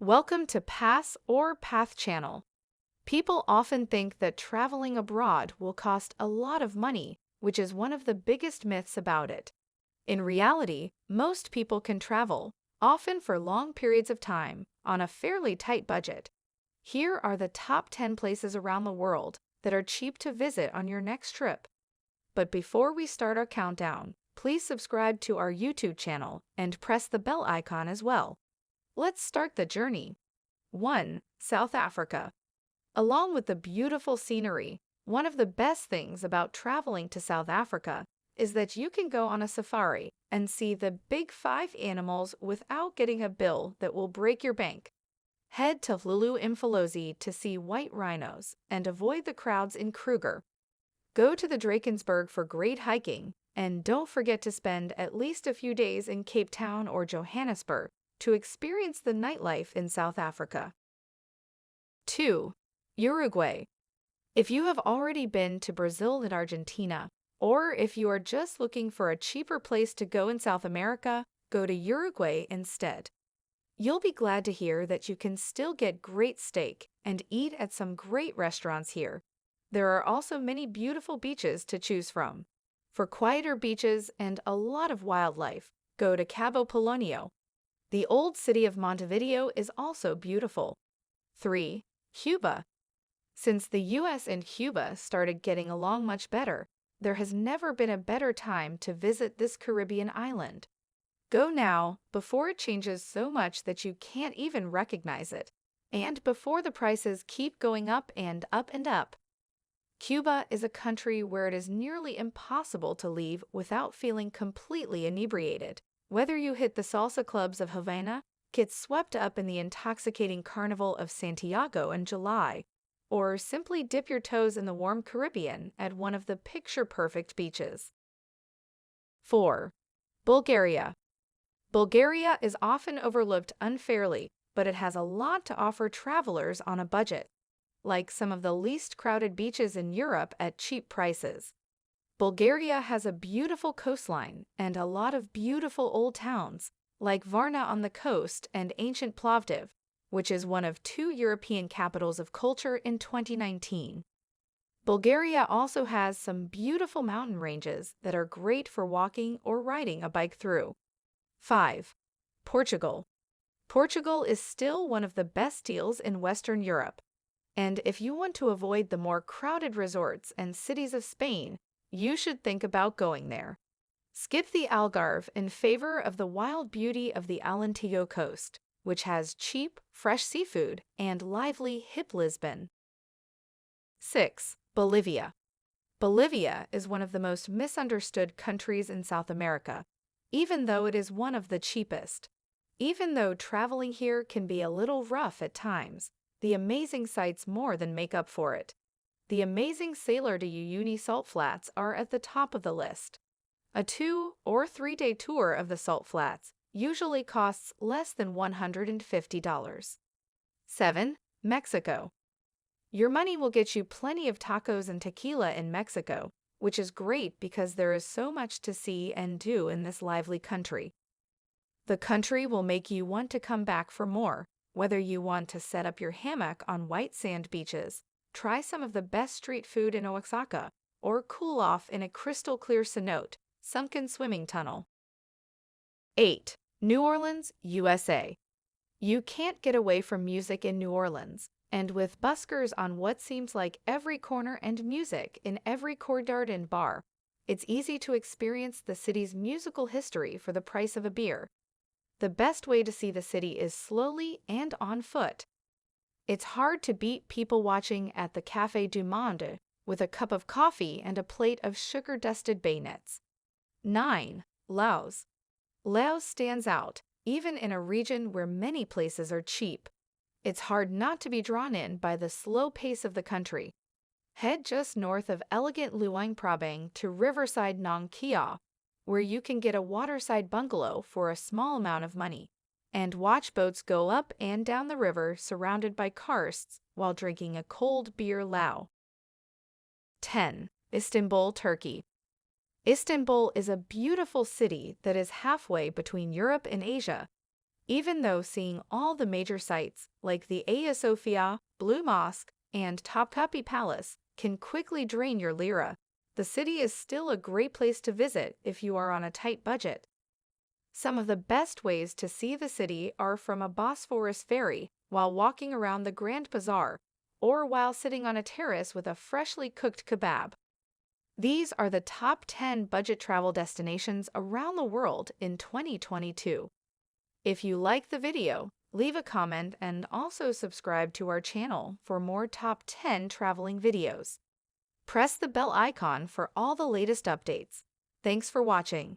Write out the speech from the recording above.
Welcome to Pass or Path Channel. People often think that traveling abroad will cost a lot of money, which is one of the biggest myths about it. In reality, most people can travel, often for long periods of time, on a fairly tight budget. Here are the top 10 places around the world that are cheap to visit on your next trip. But before we start our countdown, please subscribe to our YouTube channel and press the bell icon as well. Let's start the journey. 1. South Africa. Along with the beautiful scenery, one of the best things about traveling to South Africa is that you can go on a safari and see the big five animals without getting a bill that will break your bank. Head to Lulu Mfolozi to see white rhinos and avoid the crowds in Kruger. Go to the Drakensberg for great hiking, and don't forget to spend at least a few days in Cape Town or Johannesburg to experience the nightlife in South Africa. 2. Uruguay. If you have already been to Brazil and Argentina, or if you are just looking for a cheaper place to go in South America, go to Uruguay instead. You'll be glad to hear that you can still get great steak and eat at some great restaurants here. There are also many beautiful beaches to choose from. For quieter beaches and a lot of wildlife, go to Cabo Polonio. The old city of Montevideo is also beautiful. 3. Cuba. Since the US and Cuba started getting along much better, there has never been a better time to visit this Caribbean island. Go now, before it changes so much that you can't even recognize it, and before the prices keep going up and up and up. Cuba is a country where it is nearly impossible to leave without feeling completely inebriated. Whether you hit the salsa clubs of Havana, get swept up in the intoxicating Carnival of Santiago in July, or simply dip your toes in the warm Caribbean at one of the picture-perfect beaches. 4. Bulgaria. Bulgaria is often overlooked unfairly, but it has a lot to offer travelers on a budget, like some of the least crowded beaches in Europe at cheap prices. Bulgaria has a beautiful coastline and a lot of beautiful old towns, like Varna on the coast and ancient Plovdiv, which is one of 2 European capitals of culture in 2019. Bulgaria also has some beautiful mountain ranges that are great for walking or riding a bike through. 5. Portugal. Portugal is still one of the best deals in Western Europe, and if you want to avoid the more crowded resorts and cities of Spain, you should think about going there. Skip the Algarve in favor of the wild beauty of the Alentejo coast, which has cheap, fresh seafood and lively, hip Lisbon. 6. Bolivia. Bolivia is one of the most misunderstood countries in South America, even though it is one of the cheapest. Even though traveling here can be a little rough at times, the amazing sights more than make up for it. The amazing Sailor de Uyuni salt flats are at the top of the list. A 2- or 3-day tour of the salt flats usually costs less than $150. 7. Mexico. Your money will get you plenty of tacos and tequila in Mexico, which is great because there is so much to see and do in this lively country. The country will make you want to come back for more, whether you want to set up your hammock on white sand beaches, try some of the best street food in Oaxaca, or cool off in a crystal-clear cenote, sunken swimming tunnel. 8. New Orleans, USA. You can't get away from music in New Orleans, and with buskers on what seems like every corner and music in every courtyard and bar, it's easy to experience the city's musical history for the price of a beer. The best way to see the city is slowly and on foot. It's hard to beat people watching at the Café du Monde with a cup of coffee and a plate of sugar-dusted bayonets. 9. Laos. Laos stands out, even in a region where many places are cheap. It's hard not to be drawn in by the slow pace of the country. Head just north of elegant Luang Prabang to Riverside Nong Kia, where you can get a waterside bungalow for a small amount of money, and watch boats go up and down the river surrounded by karsts while drinking a cold beer lao. 10. Istanbul, Turkey. Istanbul is a beautiful city that is halfway between Europe and Asia. Even though seeing all the major sites like the Hagia Sophia, Blue Mosque, and Topkapi Palace can quickly drain your lira, the city is still a great place to visit if you are on a tight budget. Some of the best ways to see the city are from a Bosphorus ferry while walking around the Grand Bazaar or while sitting on a terrace with a freshly cooked kebab. These are the top 10 budget travel destinations around the world in 2022. If you like the video, leave a comment and also subscribe to our channel for more top 10 traveling videos. Press the bell icon for all the latest updates. Thanks for watching.